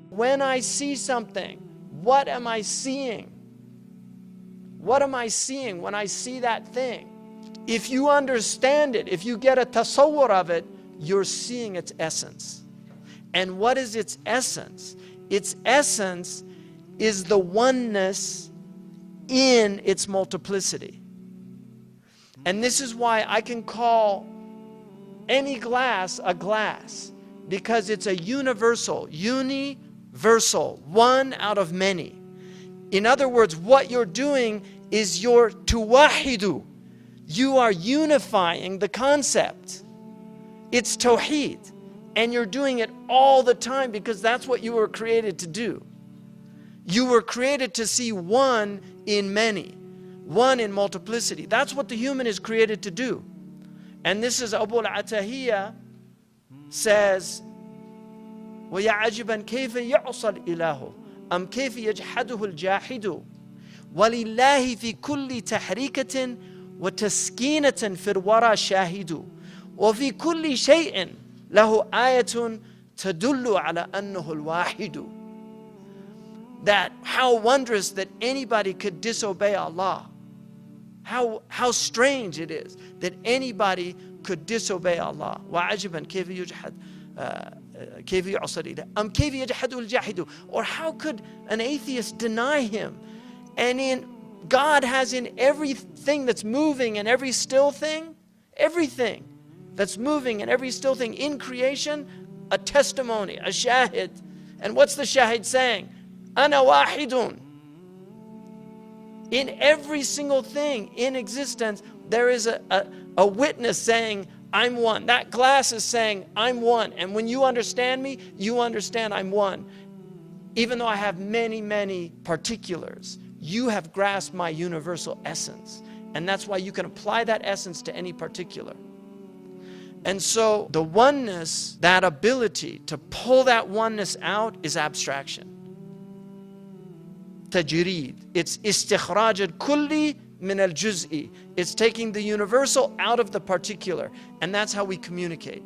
When I see something, what am I seeing? What am I seeing when I see that thing? If you understand it, if you get a tasawwur of it, you're seeing its essence. And what is its essence? Its essence is the oneness in its multiplicity. And this is why I can call any glass a glass, because it's a universal, one out of many. In other words, what you're doing is you're tuwahidu. You are unifying the concept. It's tawheed. And you're doing it all the time because that's what you were created to do. You were created to see one in many, one in multiplicity. That's what the human is created to do. And this is Abu al-Atahiyya says, وَيَا عَجِبًا كَيْفَ يَعْصَى الْإِلَهُ أَمْ كَيْفَ يَجْحَدُهُ الْجَاحِدُ وَلِلَّهِ فِي كُلِّ تَحْرِيكَةٍ وَتَسْكِينَةٍ فِي الْوَرَى شَاهِدُ وَفِي كُلِّ شَيْءٍ له آية تدل على أنه الواحد. That how wondrous that anybody could disobey Allah. How strange it is that anybody could disobey Allah. وعجبا كيف يجحد كيف يعصى الإله أم كيف يجحده الجاحد. Or how could an atheist deny him? And God has in everything that's moving and every still thing, everything that's moving and every still thing in creation, a testimony, a shahid. And what's the shahid saying? Ana wahidun. In every single thing in existence, there is a witness saying, I'm one. That glass is saying, I'm one. And when you understand me, you understand I'm one. Even though I have many, many particulars, you have grasped my universal essence. And that's why you can apply that essence to any particular. And so the oneness, that ability to pull that oneness out, is abstraction. Tajreed. It's istikhraj al-kulli min al-juz'i. It's taking the universal out of the particular. And that's how we communicate.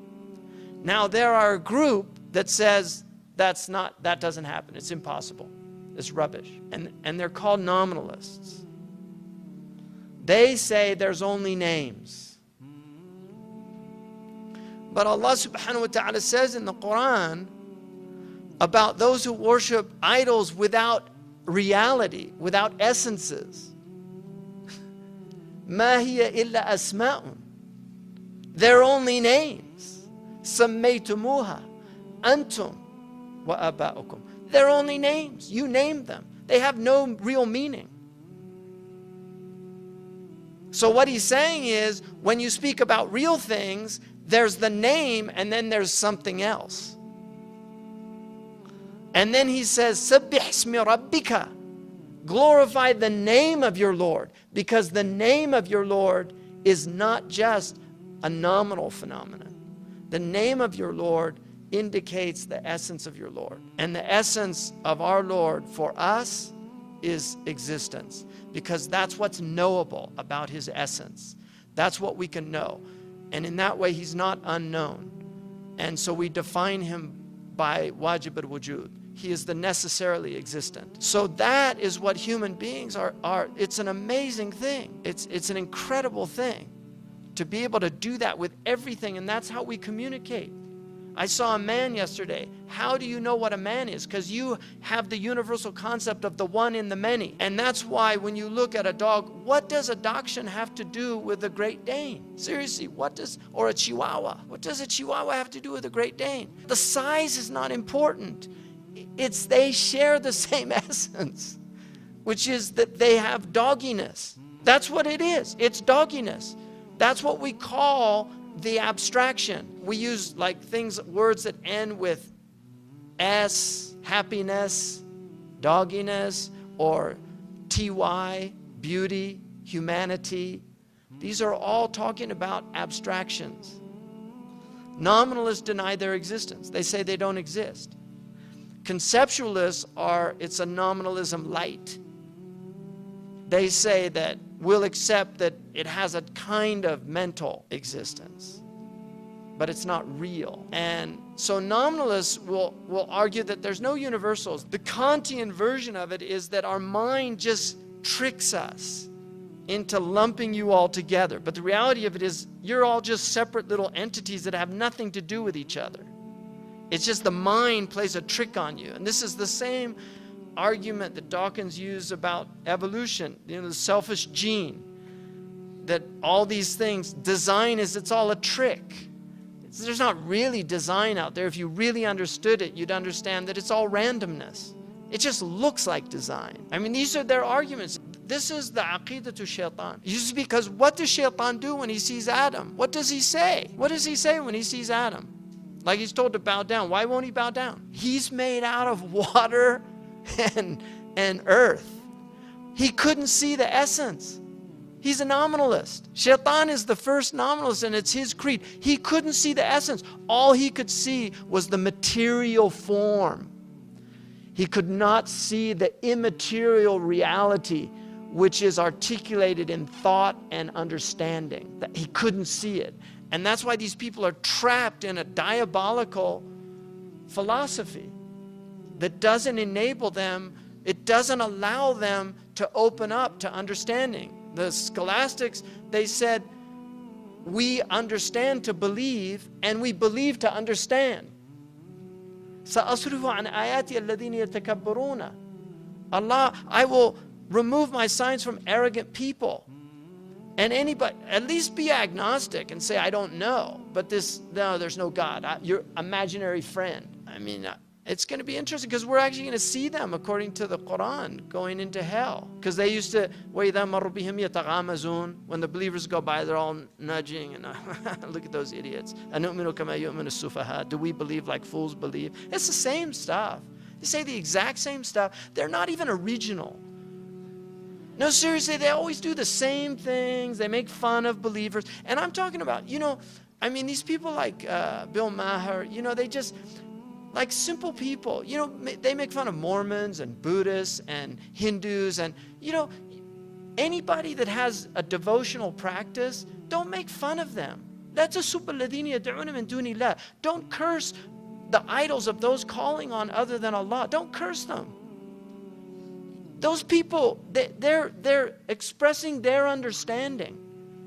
Now there are a group that says that doesn't happen. It's impossible. It's rubbish. And they're called nominalists. They say there's only names. But Allah subhanahu wa ta'ala says in the Quran about those who worship idols without reality, without essences. مَا هِيَ إِلَّا أَسْمَاءٌ. They're only names. سَمَّيْتُمُوهَا أَنْتُمْ وَآبَاؤُكُمْ. They're only names. You named them. They have no real meaning. So what he's saying is, when you speak about real things, there's the name and then there's something else. And then he says, Sabbih ismi rabbika. Glorify the name of your Lord, because the name of your Lord is not just a nominal phenomenon. The name of your Lord indicates the essence of your Lord. And the essence of our Lord for us is existence, because that's what's knowable about his essence. That's what we can know. And in that way, he's not unknown. And so we define him by wajib al-wujud. He is the necessarily existent. So that is what human beings are. It's an amazing thing. It's an incredible thing to be able to do that with everything. And that's how we communicate. I saw a man yesterday. How do you know what a man is? Because you have the universal concept of the one in the many. And that's why when you look at a dog, what does a dachshund have to do with a Great Dane? Seriously, or a Chihuahua? What does a Chihuahua have to do with a Great Dane? The size is not important. They share the same essence, which is that they have dogginess. That's what it is. It's dogginess. That's what we call the abstraction. We use words that end with S, happiness, dogginess, or TY, beauty, humanity. These are all talking about abstractions. Nominalists deny their existence. They say they don't exist. Conceptualists it's a nominalism light. They say that we'll accept that it has a kind of mental existence, but it's not real. And so nominalists will argue that there's no universals. The Kantian version of it is that our mind just tricks us into lumping you all together. But the reality of it is you're all just separate little entities that have nothing to do with each other. It's just the mind plays a trick on you. And this is the same argument that Dawkins used about evolution, the selfish gene, that all these things, design it's all a trick. There's not really design out there. If you really understood it, you'd understand that it's all randomness. It just looks like design. I mean, these are their arguments. This is the aqidah to shaitan. Just because what does shaitan do when he sees Adam? What does he say? What does he say when he sees Adam? Like he's told to bow down. Why won't he bow down? He's made out of water and earth. He couldn't see the essence. He's a nominalist. Shaitan is the first nominalist, and it's his creed. He couldn't see the essence. All he could see was the material form. He could not see the immaterial reality, which is articulated in thought and understanding. That he couldn't see it. And that's why these people are trapped in a diabolical philosophy that doesn't enable them, it doesn't allow them to open up to understanding. The scholastics, they said, we understand to believe, and we believe to understand. سَأَصْرِفُ عَنْ آيَاتِي الَّذِينَ يَتَكَبَّرُونَ. Allah, I will remove my signs from arrogant people. And anybody, at least be agnostic and say, I don't know. But no, there's no God. Your imaginary friend. I mean, it's going to be interesting because we're actually going to see them, according to the Quran, going into hell. Because they used to, وَإِذَا مَرُّوا بِهِمْ يَتَغَامَزُونَ. When the believers go by, they're all nudging and look at those idiots. أَنُؤْمِنُ كَمَا يُؤْمِنُ السُّفَهَاءُ. Do we believe like fools believe? It's the same stuff. They say the exact same stuff. They're not even original. No, seriously, they always do the same things. They make fun of believers. And I'm talking about, I mean, these people like Bill Maher, they just, like simple people, they make fun of Mormons and Buddhists and Hindus. And, anybody that has a devotional practice, don't make fun of them. Don't curse the idols of those calling on other than Allah. Don't curse them. Those people, they're expressing their understanding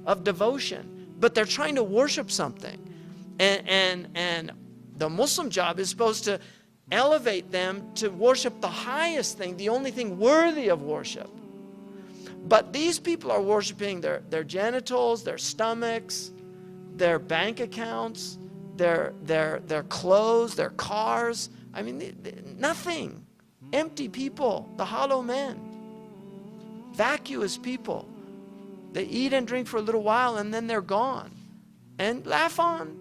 of devotion, but they're trying to worship something. And the Muslim job is supposed to elevate them to worship the highest thing, the only thing worthy of worship. But these people are worshiping their genitals, their stomachs, their bank accounts, their clothes, their cars. I mean, nothing. Empty people, the hollow men, vacuous people. They eat and drink for a little while and then they're gone. And laugh on.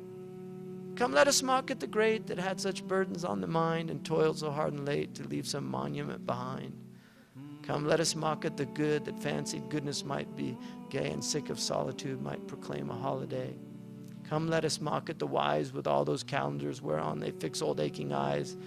Come, let us mock at the great that had such burdens on the mind and toiled so hard and late to leave some monument behind. Come, let us mock at the good that fancied goodness might be gay and sick of solitude might proclaim a holiday. Come, let us mock at the wise with all those calendars whereon they fix old aching eyes.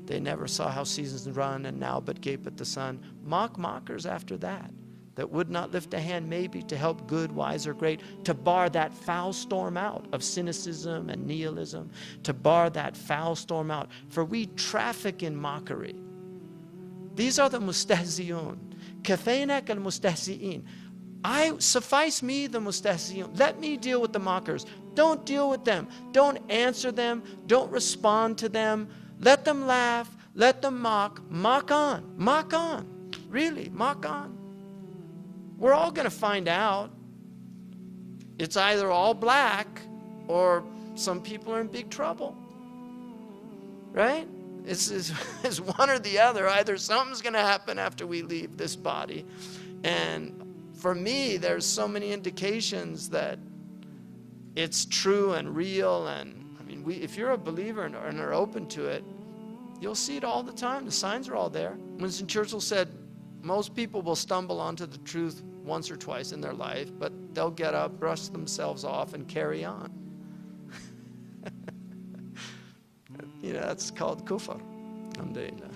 They never saw how seasons run and now but gape at the sun. Mock mockers after that would not lift a hand maybe to help good, wise, or great, to bar that foul storm out of cynicism and nihilism, to bar that foul storm out. For we traffic in mockery. These are the mustahzi'un. Kafaynak al-mustahzi'in. Suffice me the mustahzi'un. Let me deal with the mockers. Don't deal with them. Don't answer them. Don't respond to them. Let them laugh, let them mock on, really, mock on. We're all going to find out. It's either all black or some people are in big trouble, right? It's one or the other. Either something's going to happen after we leave this body. And for me, there's so many indications that it's true and real. And I mean, if you're a believer and are open to it, you'll see it all the time. The signs are all there. Winston Churchill said, most people will stumble onto the truth once or twice in their life, but they'll get up, brush themselves off, and carry on. That's called kufr. Alhamdulillah.